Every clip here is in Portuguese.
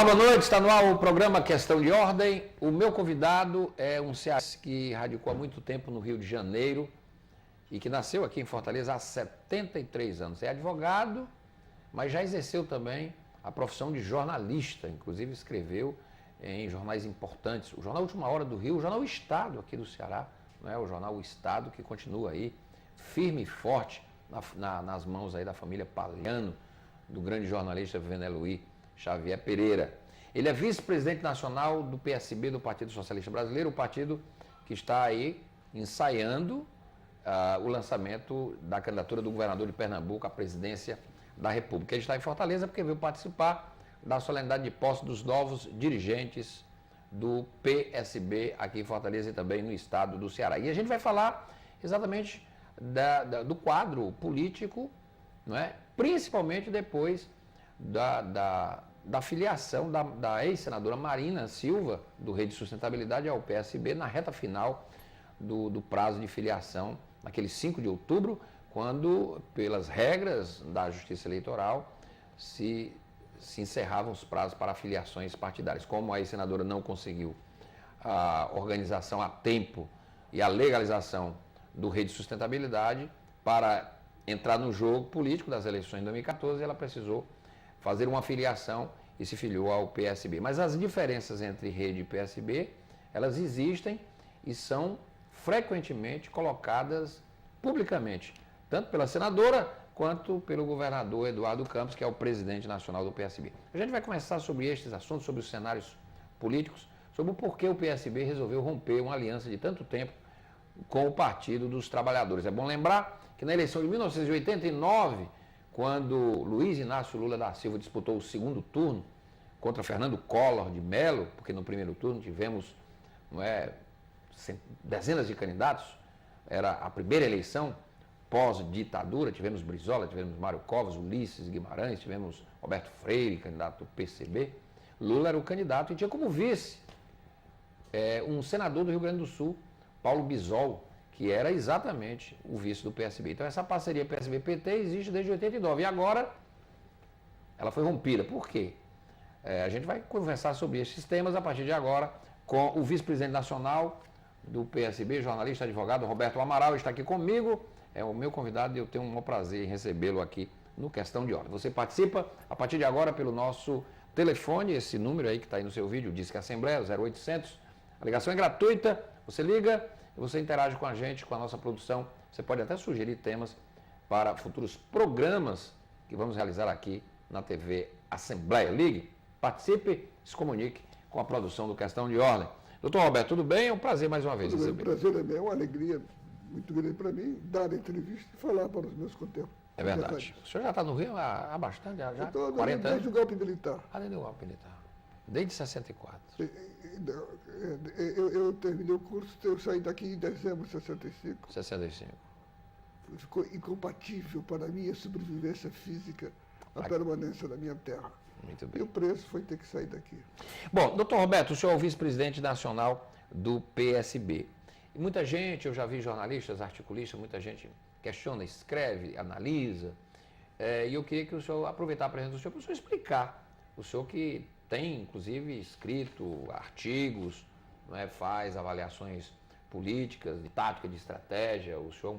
Olá, boa noite. Está no ar o programa Questão de Ordem. O meu convidado é um cearense que radicou há muito tempo no Rio de Janeiro e que nasceu aqui em Fortaleza há 73 anos. É advogado, mas já exerceu também a profissão de jornalista. Inclusive escreveu em jornais importantes. O Jornal Última Hora do Rio, o Jornal Estado aqui do Ceará, não é? O Jornal O Estado, que continua aí firme e forte nas mãos aí da família Palhano, do grande jornalista Veneluí Xavier Pereira. Ele é vice-presidente nacional do PSB, do Partido Socialista Brasileiro, o partido que está aí ensaiando o lançamento da candidatura do governador de Pernambuco à presidência da República. Ele está em Fortaleza porque veio participar da solenidade de posse dos novos dirigentes do PSB aqui em Fortaleza e também no estado do Ceará. E a gente vai falar exatamente do quadro político, não é? Principalmente depois da filiação da ex-senadora Marina Silva, do Rede Sustentabilidade, ao PSB, na reta final do prazo de filiação, naquele 5 de outubro, quando, pelas regras da Justiça Eleitoral, se encerravam os prazos para filiações partidárias. Como a ex-senadora não conseguiu a organização a tempo e a legalização do Rede Sustentabilidade para entrar no jogo político das eleições de 2014, ela precisou fazer uma filiação e se filiou ao PSB. Mas as diferenças entre Rede e PSB, elas existem e são frequentemente colocadas publicamente, tanto pela senadora quanto pelo governador Eduardo Campos, que é o presidente nacional do PSB. A gente vai conversar sobre estes assuntos, sobre os cenários políticos, sobre o porquê o PSB resolveu romper uma aliança de tanto tempo com o Partido dos Trabalhadores. É bom lembrar que na eleição de 1989, quando Luiz Inácio Lula da Silva disputou o segundo turno contra Fernando Collor de Mello, porque no primeiro turno tivemos dezenas de candidatos, era a primeira eleição pós-ditadura, tivemos Brizola, tivemos Mário Covas, Ulisses Guimarães, tivemos Roberto Freire, candidato do PCB. Lula era o candidato e tinha como vice um senador do Rio Grande do Sul, Paulo Bisol, que era exatamente o vice do PSB. Então essa parceria PSB-PT existe desde 89 e agora ela foi rompida. Por quê? A gente vai conversar sobre esses temas a partir de agora com o vice-presidente nacional do PSB, jornalista, advogado Roberto Amaral, está aqui comigo, é o meu convidado e eu tenho um maior prazer em recebê-lo aqui no Questão de Ordem. Você participa a partir de agora pelo nosso telefone, esse número aí que está aí no seu vídeo, diz que é Assembleia, 0800, a ligação é gratuita, você liga e você interage com a gente, com a nossa produção. Você pode até sugerir temas para futuros programas que vamos realizar aqui na TV Assembleia. Ligue, participe, se comunique com a produção do Questão de Ordem. Doutor Roberto, tudo bem? É um prazer mais uma vez receber. O prazer é meu, é uma alegria muito grande para mim dar a entrevista e falar para os meus contemporâneos. É verdade. O senhor já está no Rio há bastante, já? Eu estou 40 anos? desde o golpe militar. Desde o golpe militar. Desde 64. Eu terminei o curso, eu saí daqui em dezembro de 65. 65. Ficou incompatível para a minha sobrevivência física a permanência da minha terra. Muito E bem. o preço foi ter que sair daqui. Bom, doutor Roberto, o senhor é o vice-presidente nacional do PSB. E muita gente, eu já vi jornalistas, articulistas, muita gente questiona, escreve, analisa. E eu queria que o senhor, aproveitar a presença do senhor, para o senhor explicar. O senhor que tem, inclusive, escrito artigos, não é, faz avaliações políticas, de tática, de estratégia. O senhor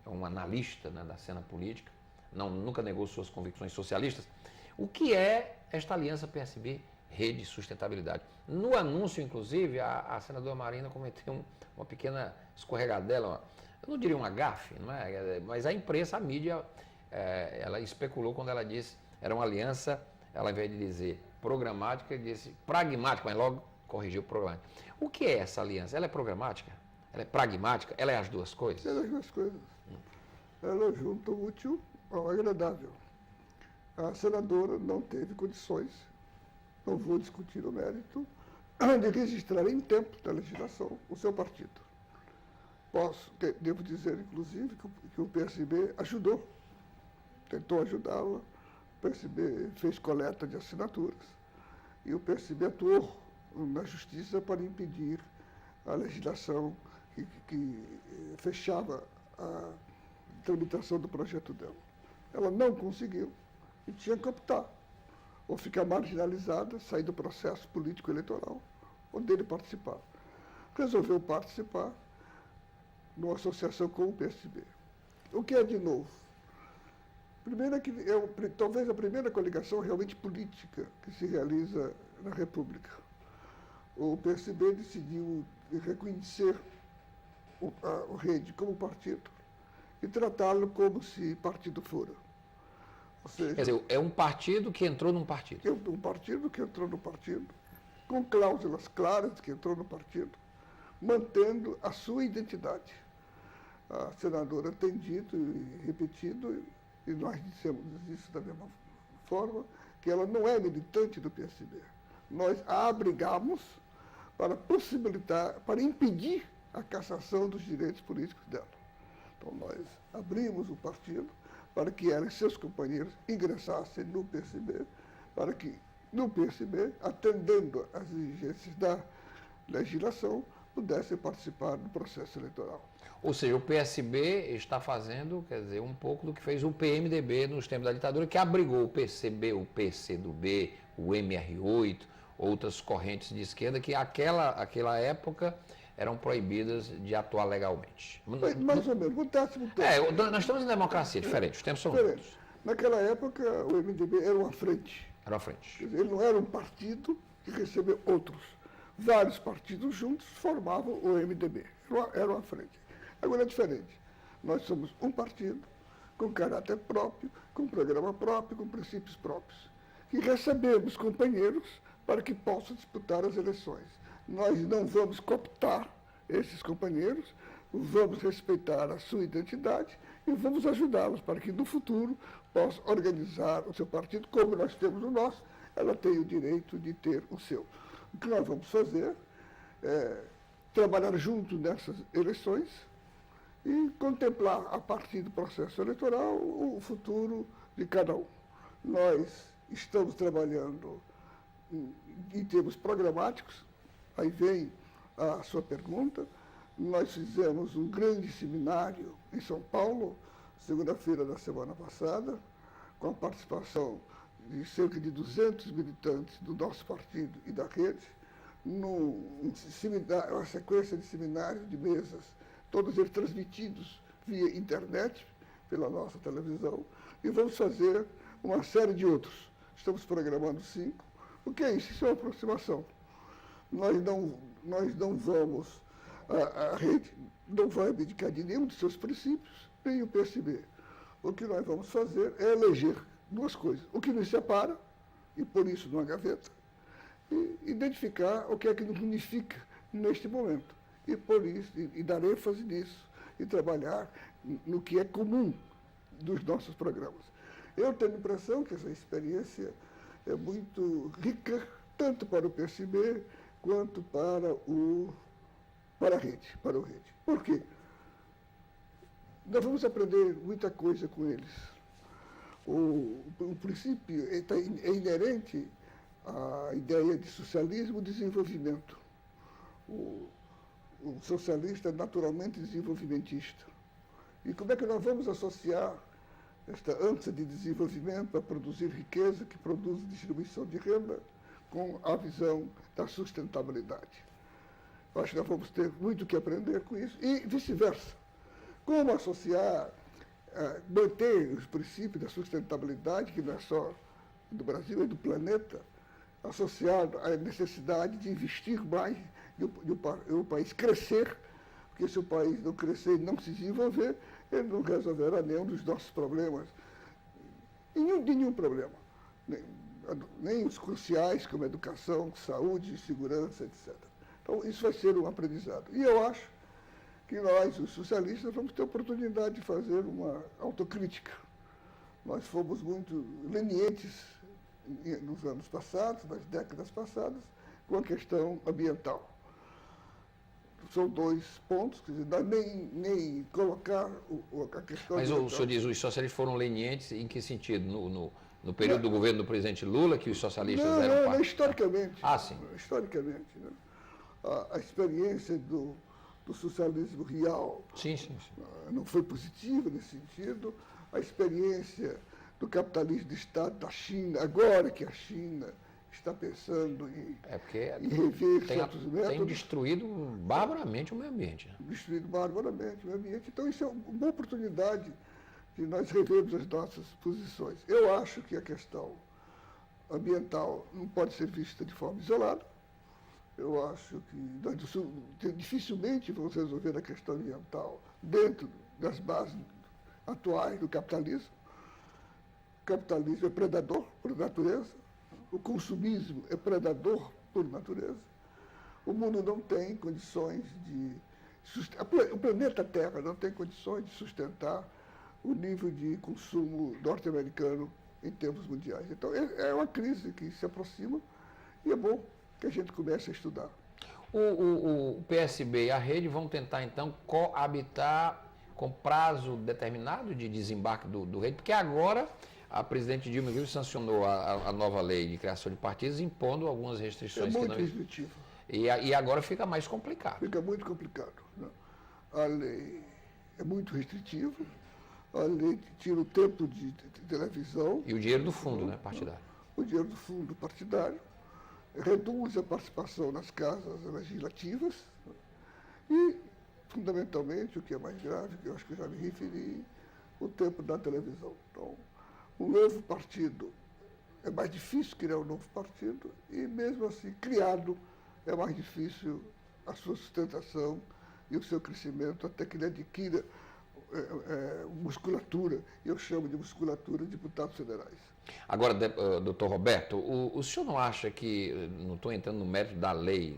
é um analista, né, da cena política, nunca negou suas convicções socialistas. O que é esta aliança PSB-Rede Sustentabilidade? No anúncio, inclusive, a senadora Marina cometeu uma pequena escorregadela, eu não diria uma gafe, não é? Mas a imprensa, a mídia, ela especulou quando ela disse era uma aliança, ela, ao invés de dizer programática, disse pragmática, mas logo corrigiu o programática. O que é essa aliança? Ela é programática? Ela é pragmática? Ela é as duas coisas? Ela é as duas coisas. Ela junta o útil ao agradável. A senadora não teve condições, não vou discutir o mérito, de registrar em tempo da legislação o seu partido. Devo dizer, inclusive, que o PSB ajudou, tentou ajudá-la, o PSB fez coleta de assinaturas e o PSB atuou na justiça para impedir a legislação que fechava a tramitação do projeto dela. Ela não conseguiu e tinha que optar. ou ficar marginalizada, sair do processo político-eleitoral, ou dele participar. Resolveu participar numa associação com o PSB. O que é de novo? Primeiro é que talvez a primeira coligação realmente política que se realiza na República. O PSB decidiu reconhecer o Rede como partido e tratá-lo como se partido fora. Ou seja, quer dizer, é um partido que entrou num partido. É um partido que entrou no partido, com cláusulas claras que entrou no partido, mantendo a sua identidade. A senadora tem dito e repetido, e nós dissemos isso da mesma forma, que ela não é militante do PSB. Nós a abrigamos para possibilitar, para impedir a cassação dos direitos políticos dela. Então, nós abrimos o partido para que ela e seus companheiros ingressassem no PSB, para que, no PSB, atendendo às exigências da legislação, pudessem participar do processo eleitoral. Ou seja, o PSB está fazendo, quer dizer, um pouco do que fez o PMDB nos tempos da ditadura, que abrigou o PCB, o PCdoB, o MR8, outras correntes de esquerda que aquela época eram proibidas de atuar legalmente. Mais ou menos, acontece muito tempo. Nós estamos em democracia, diferente, os tempos são Diferente. outros. Naquela época, o MDB era uma frente. Era uma frente. Quer dizer, ele não era um partido que recebeu outros. Vários partidos juntos formavam o MDB. Era uma frente. Agora é diferente. Nós somos um partido com caráter próprio, com programa próprio, com princípios próprios, que recebemos companheiros para que possam disputar as eleições. Nós não vamos cooptar esses companheiros, vamos respeitar a sua identidade e vamos ajudá-los para que no futuro possam organizar o seu partido, como nós temos o nosso, ela tem o direito de ter o seu. O que nós vamos fazer é trabalhar junto nessas eleições e contemplar, a partir do processo eleitoral, o futuro de cada um. Nós estamos trabalhando em termos programáticos, aí vem a sua pergunta. Nós fizemos um grande seminário em São Paulo, segunda-feira da semana passada, com a participação de cerca de 200 militantes do nosso partido e da rede, uma sequência de seminários, de mesas, todos eles transmitidos via internet, pela nossa televisão, e vamos fazer uma série de outros. Estamos programando 5. O que é isso? Isso é uma aproximação. Nós não vamos, a rede não vai abdicar de nenhum de seus princípios, nem o PSB. O que nós vamos fazer é eleger duas coisas. O que nos separa, e por isso numa gaveta, e identificar o que é que nos unifica neste momento. E por isso, e dar ênfase nisso, e trabalhar no que é comum dos nossos programas. Eu tenho a impressão que essa experiência é muito rica, tanto para o PSB quanto para a rede, para o rede. Por quê? Nós vamos aprender muita coisa com eles. O princípio é inerente à ideia de socialismo e desenvolvimento. O socialista é naturalmente desenvolvimentista. E como é que nós vamos associar esta ânsia de desenvolvimento para produzir riqueza, que produz distribuição de renda, com a visão da sustentabilidade? Eu acho que nós vamos ter muito que aprender com isso e vice-versa. Como associar, manter os princípios da sustentabilidade, que não é só do Brasil, é do planeta, associado à necessidade de investir mais e o país crescer, porque se o país não crescer e não se desenvolver, ele não resolverá nenhum dos nossos problemas, nenhum problema, nem os cruciais como educação, saúde, segurança, etc. Então, isso vai ser um aprendizado. E eu acho que nós, os socialistas, vamos ter a oportunidade de fazer uma autocrítica. Nós fomos muito lenientes nos anos passados, nas décadas passadas, com a questão ambiental. São dois pontos, quer dizer, nem colocar a questão... Mas o senhor diz, os socialistas foram lenientes em que sentido? No período do governo do presidente Lula, que os socialistas eram parte? Não, historicamente. Ah, sim. Historicamente. Né? A experiência do socialismo real sim. não foi positiva nesse sentido. A experiência do capitalismo de Estado da China, agora que a China está pensando em rever certos métodos. Tem destruído barbaramente o meio ambiente. Né? Destruído barbaramente o meio ambiente. Então, isso é uma oportunidade de nós revermos as nossas posições. Eu acho que a questão ambiental não pode ser vista de forma isolada. Eu acho que nós dificilmente vamos resolver a questão ambiental dentro das bases atuais do capitalismo. O capitalismo é predador por natureza, o consumismo é predador por natureza. O mundo não tem condições de... O planeta Terra não tem condições de sustentar o nível de consumo norte-americano em termos mundiais. Então, é uma crise que se aproxima e é bom que a gente comece a estudar. O PSB e a rede vão tentar, então, coabitar com prazo determinado de desembarque do rede, porque agora a presidente Dilma Rousseff sancionou a nova lei de criação de partidos, impondo algumas restrições. É muito restritivo. E agora fica mais complicado. Fica muito complicado. Né? A lei é muito restritiva, a lei tira o tempo de televisão. E o dinheiro do fundo, né, partidário. O dinheiro do fundo partidário, reduz a participação nas casas legislativas e, fundamentalmente, o que é mais grave, que eu acho que eu já me referi, o tempo da televisão. Então, um novo partido, é mais difícil criar um novo partido e, mesmo assim, criado, é mais difícil a sua sustentação e o seu crescimento até que ele adquira musculatura, eu chamo de musculatura de deputados federais. Agora, doutor Roberto, o senhor não acha que, não estou entrando no mérito da lei,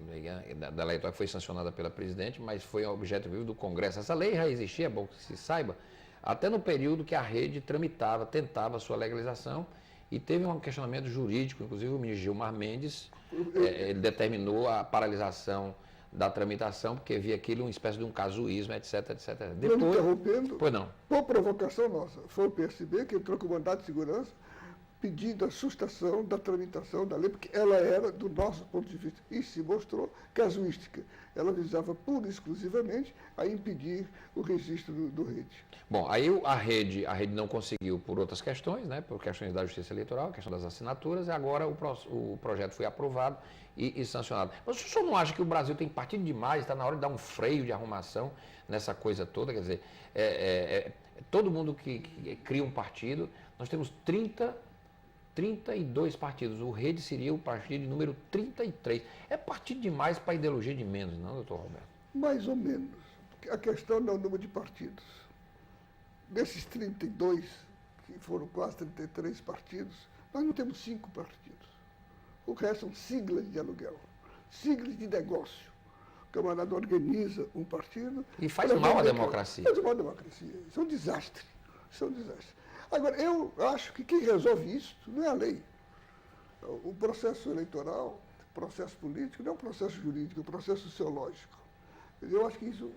da lei que foi sancionada pela presidente, mas foi objeto vivo do Congresso. Essa lei já existia, é bom que se saiba, até no período que a rede tramitava, tentava a sua legalização, e teve um questionamento jurídico, inclusive o ministro Gilmar Mendes, ele determinou a paralisação da tramitação, porque via aquilo uma espécie de um casuísmo, etc, etc. Depois, não interrompendo, pois não. Por provocação nossa, foi o PSB que entrou com mandado de segurança, pedindo a sustação da tramitação da lei, porque ela era, do nosso ponto de vista, e se mostrou casuística. Ela visava pura e exclusivamente a impedir o registro do rede. Bom, aí a rede não conseguiu por outras questões, né, por questões da Justiça Eleitoral, questão das assinaturas, e agora o projeto foi aprovado e sancionado. Mas o senhor não acha que o Brasil tem partido demais, está na hora de dar um freio de arrumação nessa coisa toda? Quer dizer, todo mundo que cria um partido, nós temos 32 partidos. O Rede seria o partido número 33. É partido demais para ideologia de menos, não, doutor Roberto? Mais ou menos. A questão não é o número de partidos. Desses 32, que foram quase 33 partidos, nós não temos 5 partidos. O resto são siglas de aluguel, siglas de negócio. O camarada organiza um partido... E faz mal à democracia. Faz mal à democracia. Isso é um desastre. Isso é um desastre. Agora, eu acho que quem resolve isso não é a lei. O processo eleitoral, o processo político, não é um processo jurídico, é um processo sociológico. Eu acho que isso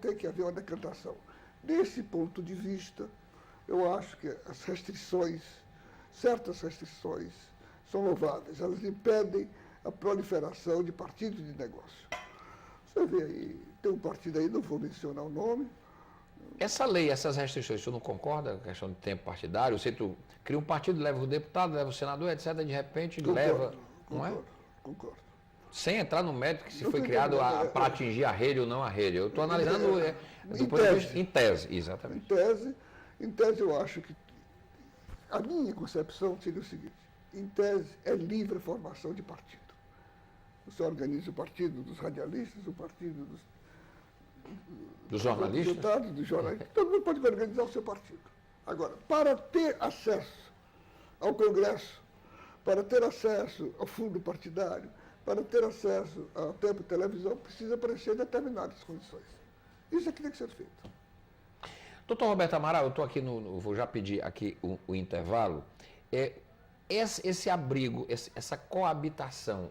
tem que haver uma decantação. Desse ponto de vista, eu acho que as restrições, certas restrições, são louváveis. Elas impedem a proliferação de partidos de negócio. Você vê aí, tem um partido aí, não vou mencionar o nome. Essa lei, essas restrições, o senhor não concorda com a questão de tempo partidário? Você cria um partido, leva o deputado, leva o senador, etc., de repente leva... Não é? Concordo. Sem entrar no mérito que se foi criado para atingir a rede ou não a rede. Eu estou analisando em tese, exatamente. Em tese, eu acho que a minha concepção seria o seguinte: em tese, é livre a formação de partido. Você organiza o partido dos radialistas, o partido dos jornalistas? Dos jornalistas. Todo mundo pode organizar o seu partido. Agora, para ter acesso ao Congresso, para ter acesso ao fundo partidário, para ter acesso ao tempo de televisão, precisa preencher determinadas condições. Isso é que tem que ser feito. Doutor Roberto Amaral, eu estou aqui vou já pedir aqui o intervalo. Esse abrigo, essa coabitação,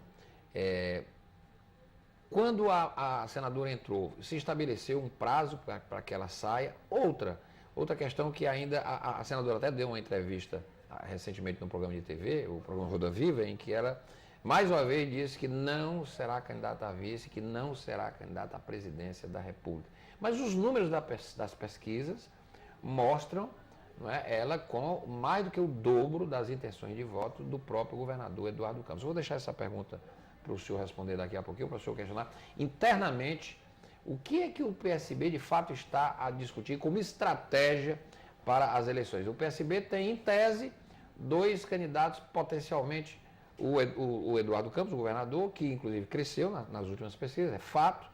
quando a senadora entrou, se estabeleceu um prazo para que ela saia. Outra questão que ainda a senadora até deu uma entrevista recentemente no programa de TV, o programa Roda Viva, em que ela mais uma vez disse que não será candidata a vice, que não será candidata à presidência da República. Mas os números das pesquisas mostram, não é, ela com mais do que o dobro das intenções de voto do próprio governador Eduardo Campos. Eu vou deixar essa pergunta para o senhor responder daqui a pouquinho, para o senhor questionar internamente o que é que o PSB de fato está a discutir como estratégia para as eleições. O PSB tem, em tese, 2 candidatos potencialmente, o Eduardo Campos, o governador, que inclusive cresceu nas últimas pesquisas, é fato,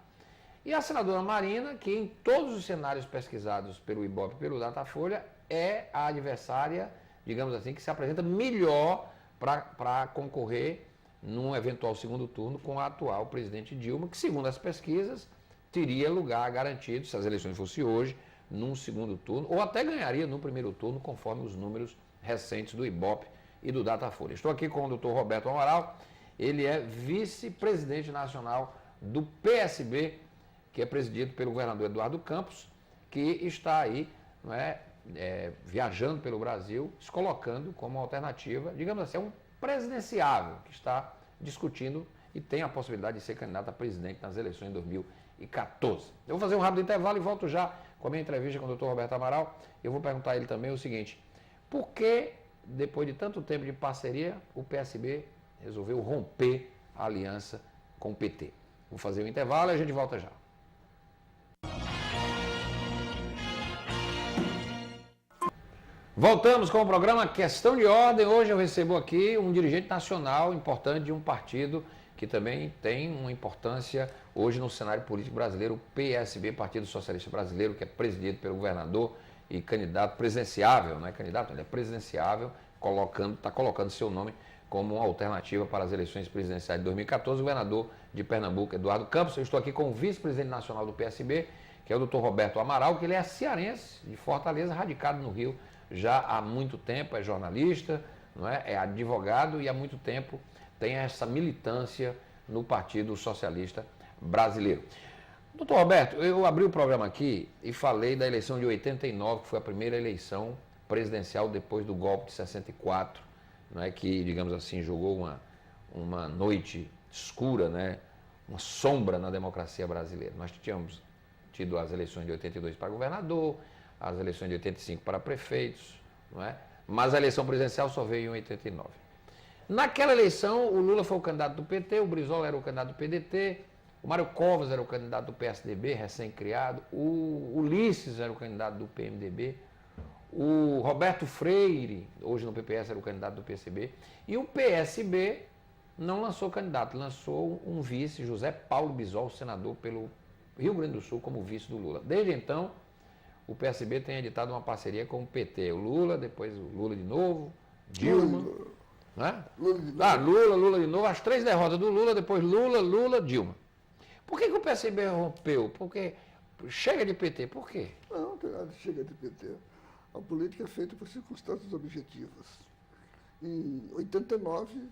e a senadora Marina, que em todos os cenários pesquisados pelo Ibope e pelo Datafolha, é a adversária, digamos assim, que se apresenta melhor para concorrer num eventual segundo turno com a atual presidente Dilma, que segundo as pesquisas teria lugar garantido, se as eleições fossem hoje, num segundo turno, ou até ganharia no primeiro turno, conforme os números recentes do Ibope e do Datafolha. Estou aqui com o doutor Roberto Amaral, ele é vice-presidente nacional do PSB, que é presidido pelo governador Eduardo Campos, que está aí, não é, viajando pelo Brasil, se colocando como alternativa, digamos assim, é um presidenciável que está discutindo e tem a possibilidade de ser candidato a presidente nas eleições de 2014. Eu vou fazer um rápido intervalo e volto já com a minha entrevista com o doutor Roberto Amaral. Eu vou perguntar a ele também o seguinte: por que, depois de tanto tempo de parceria, o PSB resolveu romper a aliança com o PT? Vou fazer o intervalo e a gente volta já. Voltamos com o programa Questão de Ordem. Hoje eu recebo aqui um dirigente nacional importante de um partido que também tem uma importância hoje no cenário político brasileiro, o PSB, Partido Socialista Brasileiro, que é presidido pelo governador e candidato presidenciável, não é candidato, ele é presidenciável, está colocando seu nome como uma alternativa para as eleições presidenciais de 2014, o governador de Pernambuco, Eduardo Campos. Eu estou aqui com o vice-presidente nacional do PSB, que é o doutor Roberto Amaral, que ele é cearense, de Fortaleza, radicado no Rio já há muito tempo, é jornalista, não é advogado e há muito tempo tem essa militância no Partido Socialista Brasileiro. Doutor Roberto, eu abri o programa aqui e falei da eleição de 89, que foi a primeira eleição presidencial depois do golpe de 64, não é, que, digamos assim, jogou uma noite escura, né, uma sombra na democracia brasileira. Nós tínhamos tido as eleições de 82 para governador, as eleições de 85 para prefeitos, não é? Mas a eleição presidencial só veio em 89. Naquela eleição, o Lula foi o candidato do PT, o Brizola era o candidato do PDT, o Mário Covas era o candidato do PSDB, recém-criado, o Ulisses era o candidato do PMDB, o Roberto Freire, hoje no PPS, era o candidato do PSB, e o PSB não lançou candidato, lançou um vice, José Paulo Bisol, senador pelo Rio Grande do Sul, como vice do Lula. Desde então, o PSB tem editado uma parceria com o PT, o Lula, depois o Lula de novo, Dilma, né? Lula de novo, as 3 derrotas do Lula, depois Lula, Dilma. Por que o PSB rompeu? Porque chega de PT, por quê? Não tem nada de chega de PT. A política é feita por circunstâncias objetivas. Em 89,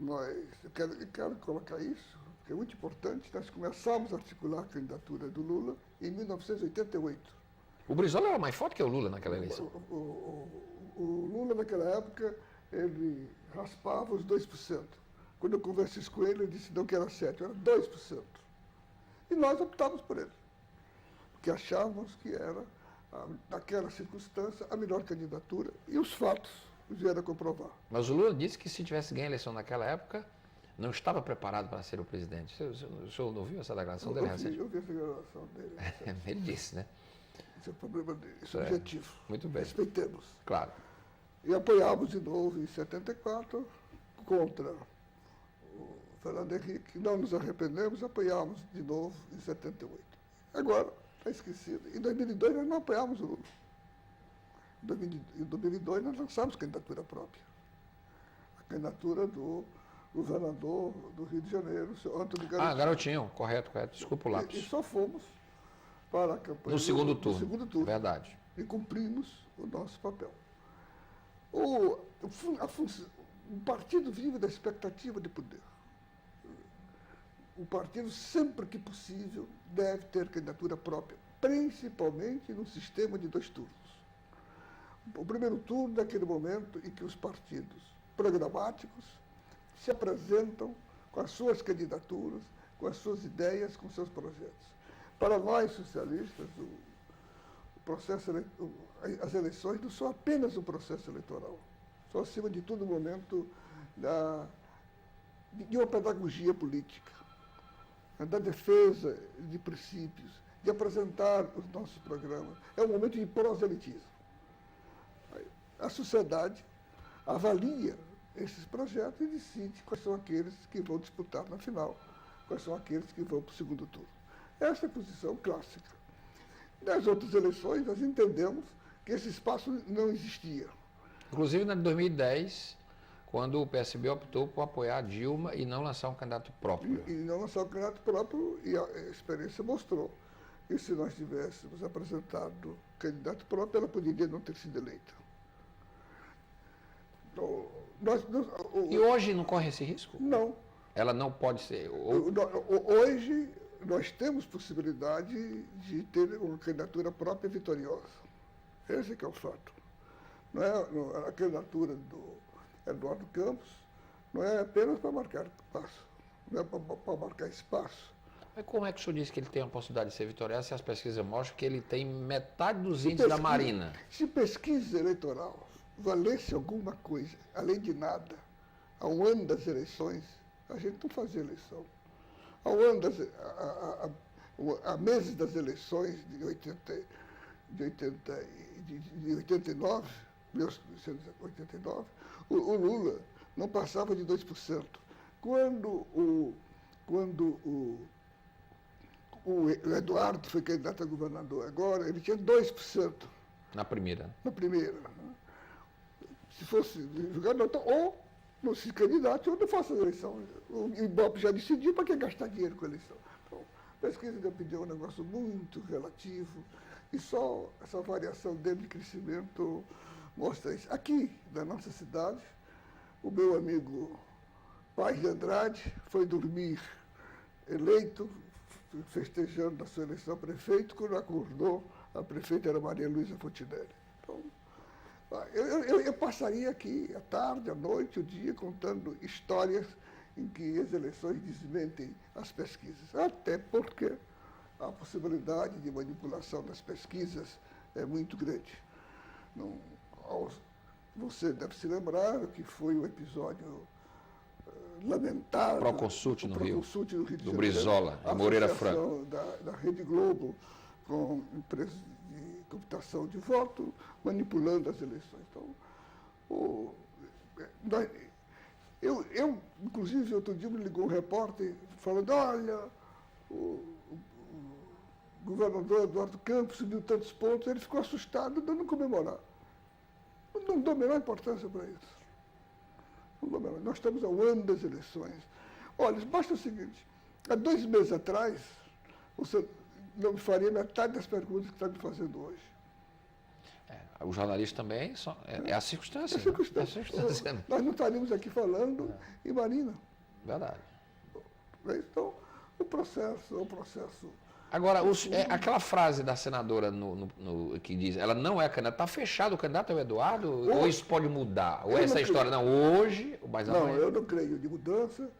eu quero colocar isso, porque é muito importante, nós começamos a articular a candidatura do Lula em 1988. O Brizola era mais forte que o Lula naquela eleição. O Lula, naquela época, ele raspava os 2%. Quando eu conversei com ele disse não que era 7%, era 2%. E nós optamos por ele, porque achávamos que era, naquela circunstância, a melhor candidatura, e os fatos vieram a comprovar. Mas o Lula disse que se tivesse ganho a eleição naquela época, não estava preparado para ser o presidente. O senhor não viu essa declaração dele recente? Eu vi essa declaração dele. Ele disse, né? Esse é o problema dele, esse é o objetivo. Muito bem. Respeitemos. Claro. E apoiamos de novo em 74 contra o Fernando Henrique. Não nos arrependemos, apoiamos de novo em 78. Agora, está esquecido. Em 2002 nós não apoiamos o Lula. Em 2002 nós lançamos candidatura própria. A candidatura do governador do Rio de Janeiro, o senhor Antônio Garotinho. Garotinho, correto. Desculpa o lápis. E só fomos para a campanha no segundo turno. Verdade. E cumprimos o nosso papel. O partido vive da expectativa de poder. O partido, sempre que possível, deve ter candidatura própria, principalmente no sistema de 2 turnos. O primeiro turno é aquele momento em que os partidos programáticos se apresentam com as suas candidaturas, com as suas ideias, com seus projetos. Para nós, socialistas, as eleições não são apenas um processo eleitoral, são, acima de tudo, um momento de uma pedagogia política, da defesa de princípios, de apresentar os nossos programas. É um momento de proselitismo. A sociedade avalia esses projetos e decide quais são aqueles que vão disputar na final, quais são aqueles que vão para o segundo turno. Essa é a posição clássica. Nas outras eleições, nós entendemos que esse espaço não existia. Inclusive, na de 2010, quando o PSB optou por apoiar Dilma e não lançar um candidato próprio. E não lançar um candidato próprio, e a experiência mostrou que se nós tivéssemos apresentado candidato próprio, ela poderia não ter sido eleita. Então, e hoje não corre esse risco? Não. Ela não pode ser? Hoje, nós temos possibilidade de ter uma candidatura própria vitoriosa. Esse que é o fato. Não é a candidatura do Eduardo Campos não é apenas para marcar espaço, não é para marcar espaço. Mas como é que o senhor disse que ele tem a possibilidade de ser vitorioso se as pesquisas mostram que ele tem metade dos índices da Marina? Se pesquisa eleitoral valesse alguma coisa, além de nada, ao ano das eleições, a gente não fazia eleição. Ao ano a meses das eleições de 89, 1989, o Lula não passava de 2%. Quando o Eduardo foi candidato a governador agora, ele tinha 2%. Na primeira. Na primeira. Se fosse jogador, ou não se candidate ou não faça a eleição. O Ibope já decidiu, para que gastar dinheiro com a eleição? Então, pesquisa de opinião é um negócio muito relativo e só essa variação dele de crescimento mostra isso. Aqui, na nossa cidade, o meu amigo Paz de Andrade foi dormir eleito, festejando a sua eleição a prefeito, quando acordou, a prefeita era Maria Luísa Fontinelli. Então, eu passaria aqui à tarde, à noite, o dia, contando histórias em que as eleições desmentem as pesquisas. Até porque a possibilidade de manipulação das pesquisas é muito grande. Não, você deve se lembrar que foi um episódio lamentável. Proconsulte no Rio de Janeiro. Brizola, em Moreira Franco. Da Rede Globo, com empresas de computação de voto, manipulando as eleições. Então, inclusive, outro dia me ligou um repórter falando, olha, o governador Eduardo Campos subiu tantos pontos, ele ficou assustado, dando comemorar. Não dou a menor importância para isso. Nós estamos ao ano das eleições. Olha, basta o seguinte, há 2 meses atrás, você não me faria metade das perguntas que está me fazendo hoje. O jornalista também é a circunstância. É a circunstância. Nós não estaríamos aqui falando em Marina. Verdade. Então, o processo. Agora, aquela frase da senadora que diz, ela não é candidata, está fechado o candidato é o Eduardo? Ou isso pode mudar? Ou essa história, não, hoje, mas amanhã? Não, eu não creio de mudança.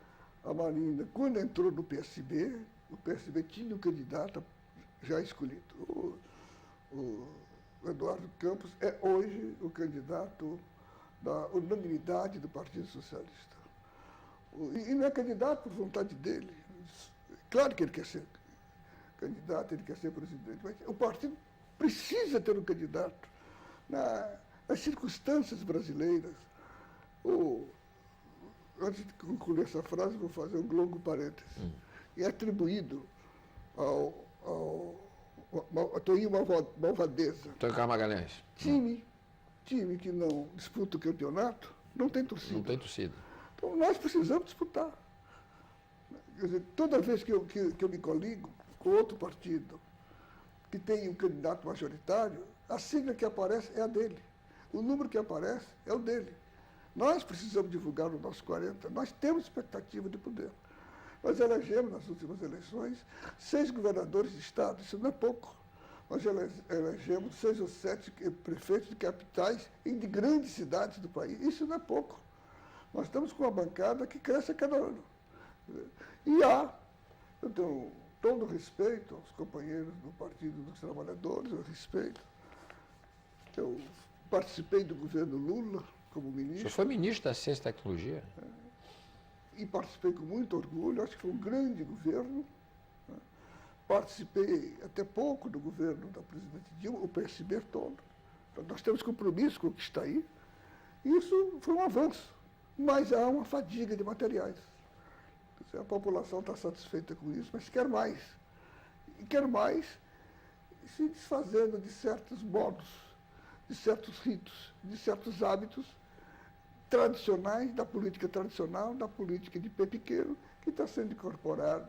A Marina, quando entrou no PSB, o PSB tinha um candidato já escolhido. O Eduardo Campos é hoje o candidato da unanimidade do Partido Socialista. E não é candidato por vontade dele. Claro que ele quer ser candidato, ele quer ser presidente, mas o partido precisa ter um candidato. Nas circunstâncias brasileiras, antes de concluir essa frase, vou fazer um longo parêntese. É atribuído ao Toninho Malvadeza. Antônio Carlos Magalhães. Time que não disputa o campeonato, não tem torcida. Não tem torcida. Então, nós precisamos disputar. Quer dizer, toda vez que eu me coligo com outro partido que tem um candidato majoritário, a sigla que aparece é a dele. O número que aparece é o dele. Nós precisamos divulgar o nosso 40. Nós temos expectativa de poder. Nós elegemos, nas últimas eleições, 6 governadores de estado. Isso não é pouco. Nós elegemos 6 ou 7 prefeitos de capitais e de grandes cidades do país. Isso não é pouco. Nós estamos com uma bancada que cresce a cada ano. E eu tenho todo respeito aos companheiros do Partido dos Trabalhadores, eu respeito. Eu participei do governo Lula como O ministro. senhor foi ministro da Ciência e Tecnologia? E participei com muito orgulho, acho que foi um grande governo. Né? Participei até pouco do governo da presidente Dilma, o PSB todo. Então, nós temos compromisso com o que está aí. E isso foi um avanço, mas há uma fadiga de materiais. A população está satisfeita com isso, mas quer mais. E quer mais se desfazendo de certos modos, de certos ritos, de certos hábitos tradicionais, da política tradicional, da política de pé pequeno, que está sendo incorporado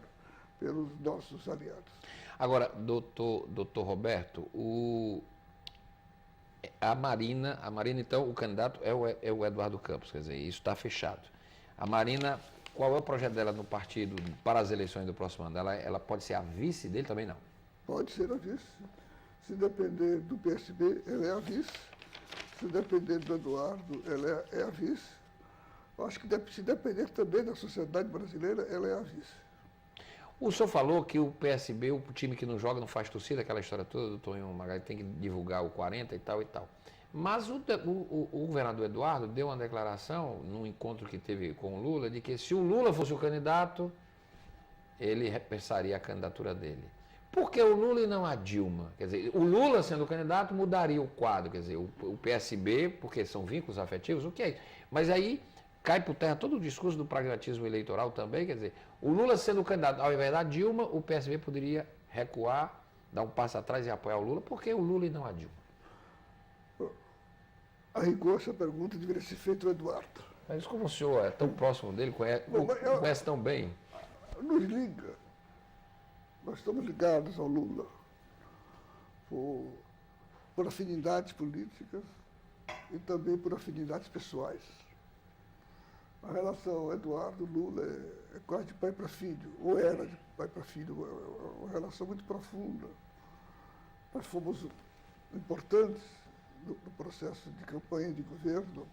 pelos nossos aliados. Agora, doutor Roberto, a Marina, então, o candidato é o Eduardo Campos, quer dizer, isso está fechado. A Marina, qual é o projeto dela no partido para as eleições do próximo ano? Ela pode ser a vice dele também, não? Pode ser a vice. Se depender do PSB, ela é a vice. Se depender do Eduardo, ela é a vice. Eu acho que se depender também da sociedade brasileira, ela é a vice. O senhor falou que o PSB, o time que não joga, não faz torcida, aquela história toda do Tonho Magalhães, tem que divulgar o 40 e tal e tal. Mas o governador Eduardo deu uma declaração, num encontro que teve com o Lula, de que se o Lula fosse o candidato, ele repensaria a candidatura dele. Por que o Lula e não a Dilma? Quer dizer, o Lula sendo o candidato mudaria o quadro, quer dizer, o PSB, porque são vínculos afetivos, o que é isso? Mas aí cai por terra todo o discurso do pragmatismo eleitoral também, quer dizer, o Lula sendo o candidato, ao invés da Dilma, o PSB poderia recuar, dar um passo atrás e apoiar o Lula. Por que o Lula e não a Dilma? A rigor, essa pergunta deveria ser feita ao Eduardo. Mas como o senhor é tão próximo dele, conhece tão bem? Nos liga. Nós estamos ligados ao Lula por afinidades políticas e também por afinidades pessoais. A relação Eduardo-Lula é quase de pai para filho, ou era de pai para filho, é uma relação muito profunda. Nós fomos importantes no processo de campanha de governo.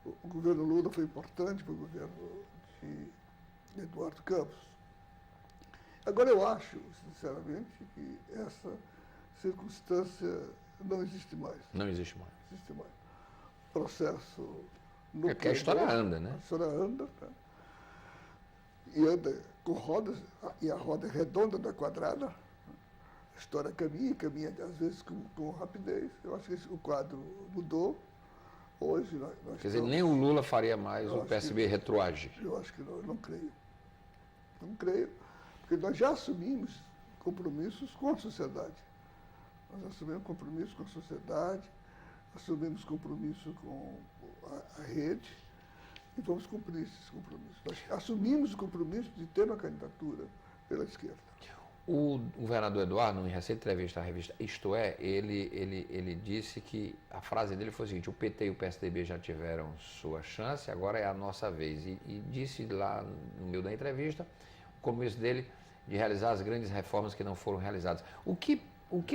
O governo Lula foi importante para o governo de Eduardo Campos. Agora, eu acho, sinceramente, que essa circunstância não existe mais. Não existe mais. Não existe mais. O processo... É porque a história anda, né? A história anda, né? E anda com rodas, e a roda é redonda, não é quadrada. A história caminha às vezes com rapidez. Eu acho que o quadro mudou. Hoje nós Quer dizer, nem o Lula faria mais o PSB retroagir. Eu acho que não creio. Não creio, porque nós já assumimos compromissos com a sociedade. Nós assumimos compromissos com a sociedade, assumimos compromisso com a rede e vamos cumprir esses compromissos. Nós assumimos o compromisso de ter uma candidatura pela esquerda. O governador Eduardo, em recente entrevista à revista Isto É, ele disse que a frase dele foi a seguinte: o PT e o PSDB já tiveram sua chance, agora é a nossa vez. E disse lá no meio da entrevista o compromisso dele de realizar as grandes reformas que não foram realizadas. O que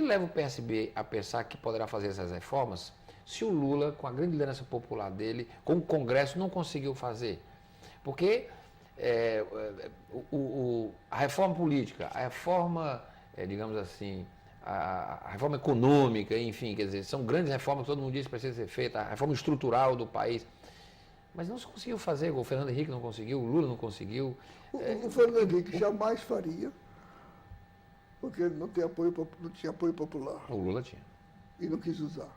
leva o PSB a pensar que poderá fazer essas reformas se o Lula, com a grande liderança popular dele, com o Congresso, não conseguiu fazer? Porque a reforma política, a reforma, digamos assim, a reforma econômica, enfim, quer dizer, são grandes reformas que todo mundo diz que precisa ser feita, a reforma estrutural do país. Mas não se conseguiu fazer, o Fernando Henrique não conseguiu, o Lula não conseguiu. O Fernando Henrique jamais faria, porque ele não tinha apoio popular. O Lula tinha. E não quis usar.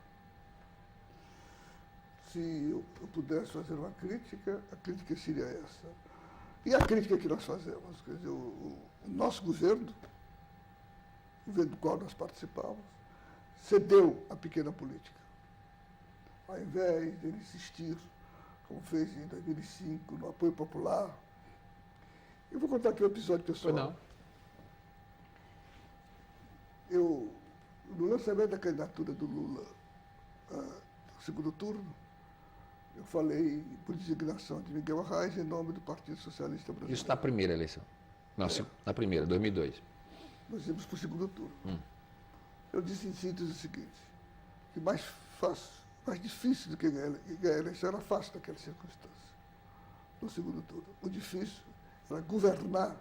Se eu pudesse fazer uma crítica, a crítica seria essa. E a crítica que nós fazemos, quer dizer, o nosso governo do qual nós participamos, cedeu à pequena política. Ao invés de ele insistir, como fez em 2005, no apoio popular. Eu vou contar aqui um episódio pessoal. Não. No lançamento da candidatura do Lula no segundo turno, eu falei por designação de Miguel Arraes em nome do Partido Socialista Brasileiro. Isso na primeira eleição. Não, na primeira, 2002. Nós íamos para o segundo turno. Eu disse em síntese o seguinte, que mais difícil do que ganhar a eleição era fácil naquela circunstância, no segundo turno. O difícil era governar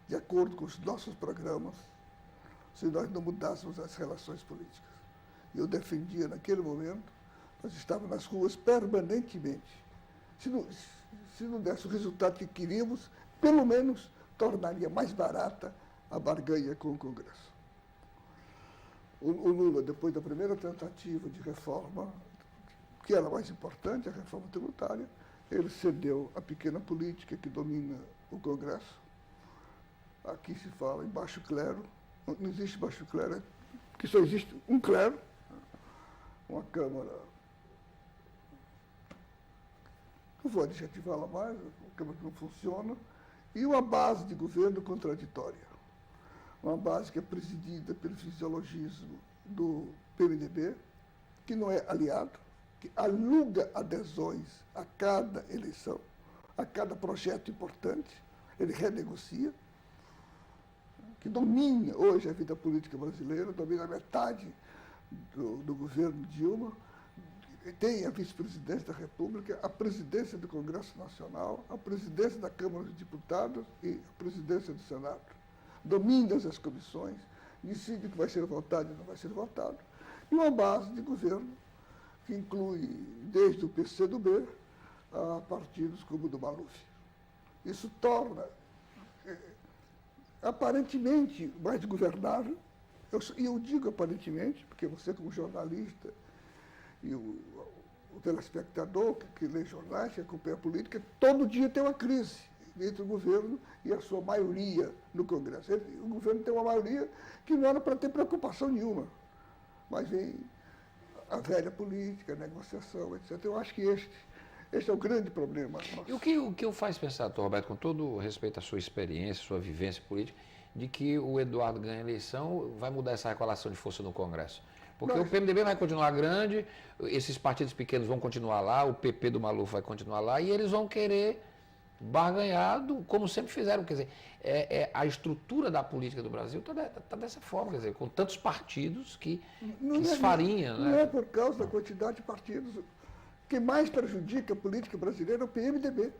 de acordo com os nossos programas, se nós não mudássemos as relações políticas. E eu defendia, naquele momento, nós estávamos nas ruas permanentemente. Se não desse o resultado que queríamos, pelo menos tornaria mais barata a barganha com o Congresso. O Lula, depois da primeira tentativa de reforma, que era mais importante, a reforma tributária, ele cedeu à pequena política que domina o Congresso. Aqui se fala em baixo clero, não existe baixo clero, que só existe um clero, uma Câmara, não vou adjetivá-la mais, uma Câmara que não funciona, e uma base de governo contraditória. Uma base que é presidida pelo fisiologismo do PMDB, que não é aliado, que aluga adesões a cada eleição, a cada projeto importante, ele renegocia, que domina hoje a vida política brasileira, domina metade do governo Dilma, tem a vice-presidência da República, a presidência do Congresso Nacional, a presidência da Câmara dos Deputados e a presidência do Senado. Domina as comissões, decide o que vai ser votado e não vai ser votado. E uma base de governo que inclui, desde o PCdoB, a partidos como o do Maluf. Isso torna, aparentemente, mais governável. E eu digo aparentemente, porque você, como jornalista, e o telespectador que lê jornais, que acompanha a política, todo dia tem uma crise entre o governo e a sua maioria no Congresso. O governo tem uma maioria que não era para ter preocupação nenhuma, mas vem a velha política, a negociação, etc. Eu acho que este é o grande problema. E o que eu faz pensar, doutor Roberto, com todo respeito à sua experiência, sua vivência política, de que o Eduardo ganha a eleição, vai mudar essa relação de força no Congresso? Porque o PMDB vai continuar grande, esses partidos pequenos vão continuar lá, o PP do Maluf vai continuar lá, e eles vão querer barganhar, como sempre fizeram. Quer dizer, a estrutura da política do Brasil está dessa forma, quer dizer, com tantos partidos que esfarinha. Não é por causa da quantidade de partidos. Quem mais prejudica a política brasileira é o PMDB,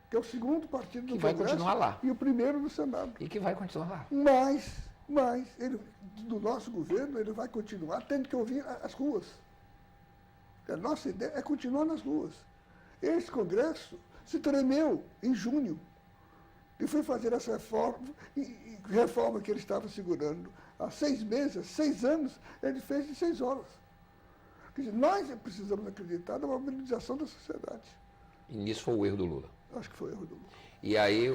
que é o segundo partido do Congresso, vai continuar lá. E o primeiro no Senado. E que vai continuar lá. Mas ele, do nosso governo, ele vai continuar tendo que ouvir as ruas. A nossa ideia é continuar nas ruas. Esse Congresso se tremeu em junho e foi fazer essa reforma que ele estava segurando há 6 meses, 6 anos, ele fez em 6 horas. Quer dizer, nós precisamos acreditar na mobilização da sociedade. E nisso foi o erro do Lula. Acho que foi o erro do Lula. E aí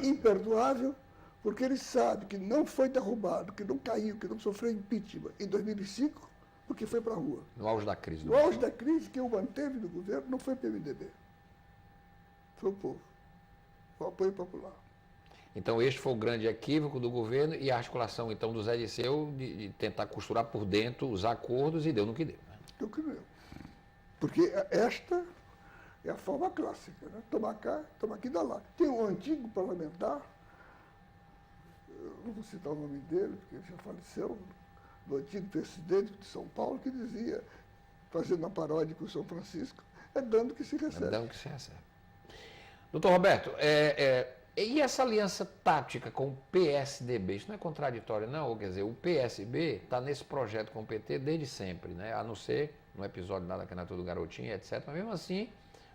imperdoável, porque ele sabe que não foi derrubado, que não caiu, que não sofreu impeachment em 2005, porque foi para a rua. No auge da crise. No auge da crise, quem o manteve no governo não foi o PMDB. Foi o povo. Foi o apoio popular. Então, este foi o grande equívoco do governo e a articulação, então, do Zé Dirceu de tentar costurar por dentro os acordos e deu no que deu. Né? Deu no que deu. Porque esta é a forma clássica, né? Toma cá, toma aqui, dá lá. Tem um antigo parlamentar, eu não vou citar o nome dele, porque ele já faleceu, do antigo presidente de São Paulo, que dizia, fazendo uma paródia com o São Francisco, é dando que se recebe. É dando que se recebe. Doutor Roberto, e essa aliança tática com o PSDB, isso não é contraditório, não? Quer dizer, o PSB está nesse projeto com o PT desde sempre, né? A não ser no episódio lá da candidatura do Garotinho, etc. Mas mesmo assim,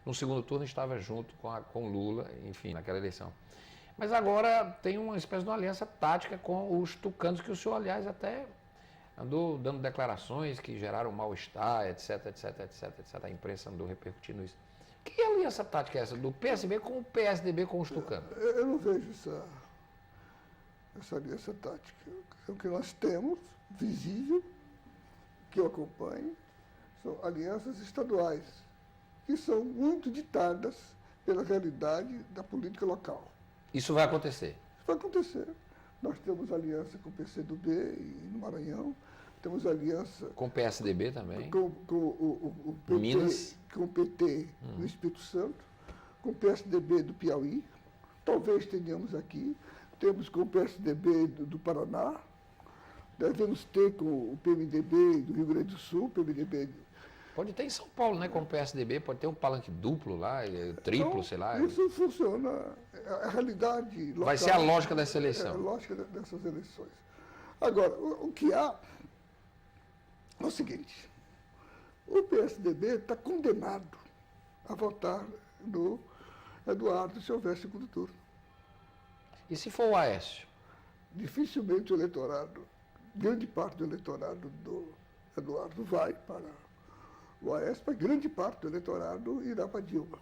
no segundo turno estava junto com Lula, enfim, naquela eleição. Mas agora tem uma espécie de uma aliança tática com os tucanos, que o senhor, aliás, até andou dando declarações que geraram mal-estar, etc, etc, etc, etc. A imprensa andou repercutindo isso. Que aliança tática é essa do PSB com o PSDB com os tucanos? Eu não vejo essa aliança tática. O que nós temos, visível, que eu acompanho, são alianças estaduais, que são muito ditadas pela realidade da política local. Isso vai acontecer? Isso vai acontecer. Nós temos aliança com o PCdoB no Maranhão, temos aliança... Com o PSDB também? Com o PT, Minas? Com o PT no Espírito Santo, com o PSDB do Piauí, talvez tenhamos aqui, temos com o PSDB do Paraná, devemos ter com o PMDB do Rio Grande do Sul, PMDB Pode ter em São Paulo, né? Como PSDB, pode ter um palanque duplo lá, triplo, então, sei lá. Isso funciona, é a realidade local. Vai ser a lógica dessa É a eleição. lógica dessas eleições. Agora, o que há é o seguinte, o PSDB está condenado a votar no Eduardo se houver segundo turno. E se for o Aécio? Dificilmente o eleitorado, grande parte do eleitorado do Eduardo vai para o Aécio, mas grande parte do eleitorado irá para Dilma.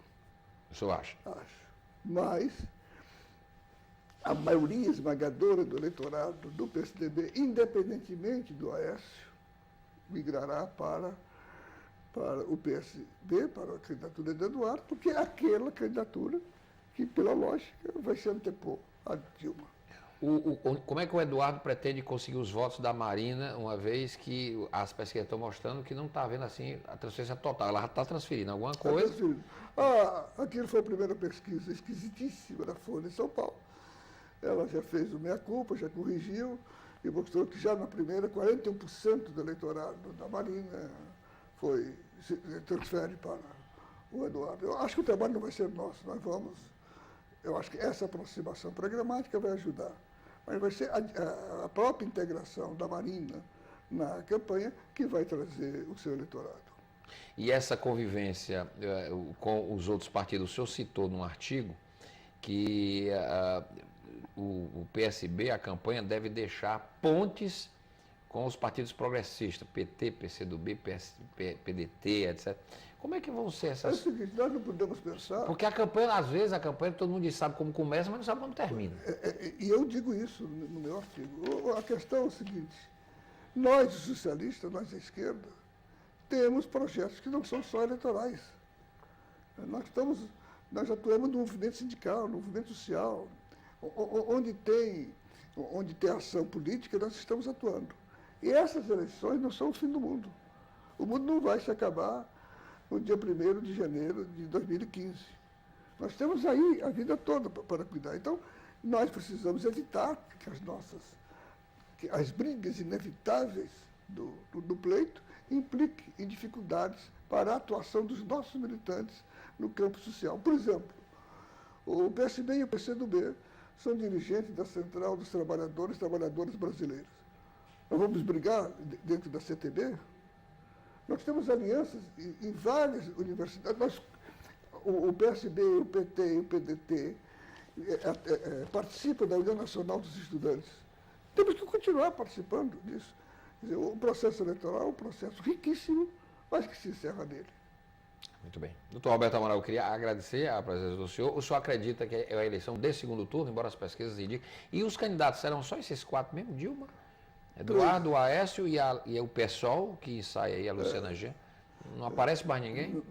O senhor acha? Acho. Mas a maioria esmagadora do eleitorado do PSDB, independentemente do Aécio, migrará para o PSB, para a candidatura de Eduardo, porque é aquela candidatura que, pela lógica, vai se antepor a Dilma. Como é que o Eduardo pretende conseguir os votos da Marina, uma vez que as pesquisas estão mostrando que não está havendo assim a transferência total? Ela já está transferindo alguma coisa? Aquilo foi a primeira pesquisa esquisitíssima da Folha em São Paulo. Ela já fez o meia-culpa, já corrigiu e mostrou que já na primeira 41% do eleitorado da Marina se transfere para o Eduardo. Eu acho que o trabalho não vai ser nosso, eu acho que essa aproximação programática vai ajudar, mas vai ser a própria integração da Marina na campanha que vai trazer o seu eleitorado. E essa convivência com os outros partidos, o senhor citou num artigo que o PSB, a campanha, deve deixar pontes com os partidos progressistas, PT, PCdoB, PDT, etc. Como é que vão ser essas... É o seguinte, nós não podemos pensar... Porque a campanha, às vezes, todo mundo sabe como começa, mas não sabe como termina. E eu digo isso no meu artigo. A questão é o seguinte, nós, os socialistas, nós da esquerda, temos projetos que não são só eleitorais. Nós atuamos no movimento sindical, no movimento social, onde tem ação política, nós estamos atuando. E essas eleições não são o fim do mundo. O mundo não vai se acabar no dia 1º de janeiro de 2015. Nós temos aí a vida toda para cuidar. Então, nós precisamos evitar que as brigas inevitáveis do pleito impliquem em dificuldades para a atuação dos nossos militantes no campo social. Por exemplo, o PSB e o PCdoB são dirigentes da Central dos Trabalhadores e Trabalhadoras Brasileiros. Nós vamos brigar dentro da CTB? Nós temos alianças em várias universidades. O PSB, o PT e o PDT participam da União Nacional dos Estudantes. Temos que continuar participando disso. Quer dizer, o processo eleitoral é um processo riquíssimo, mas que se encerra nele. Muito bem. Doutor Roberto Amaral, eu queria agradecer a presença do senhor. O senhor acredita que é a eleição de segundo turno, embora as pesquisas indiquem? E os candidatos serão só esses 4 mesmo? Dilma, Eduardo, o Aécio e o PSOL, que sai aí, a Luciana Genro? Não aparece mais ninguém?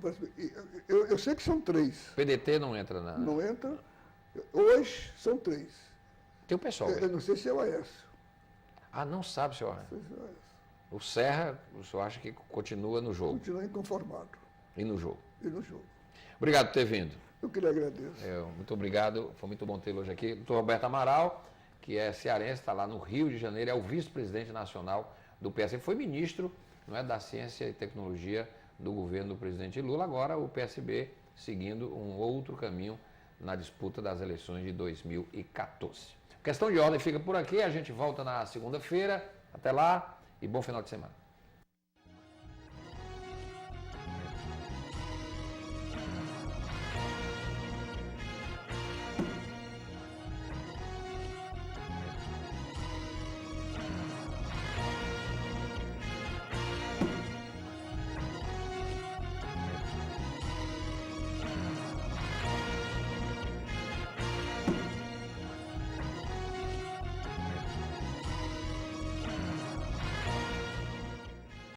Eu sei que são 3. PDT não entra na... Não entra. Hoje são 3. Tem o PSOL. Eu não sei se é o Aécio. Ah, não sabe, senhor. Não sei se é o Aécio. O Serra, o senhor acha que continua no jogo? Continua inconformado. E no jogo? E no jogo. Obrigado por ter vindo. Eu que lhe agradeço. Muito obrigado, foi muito bom tê-lo hoje aqui. Doutor Roberto Amaral, que é cearense, está lá no Rio de Janeiro, é o vice-presidente nacional do PSB, foi ministro, não é, da Ciência e Tecnologia do governo do presidente Lula, agora o PSB seguindo um outro caminho na disputa das eleições de 2014. Questão de ordem fica por aqui, a gente volta na segunda-feira, até lá e bom final de semana.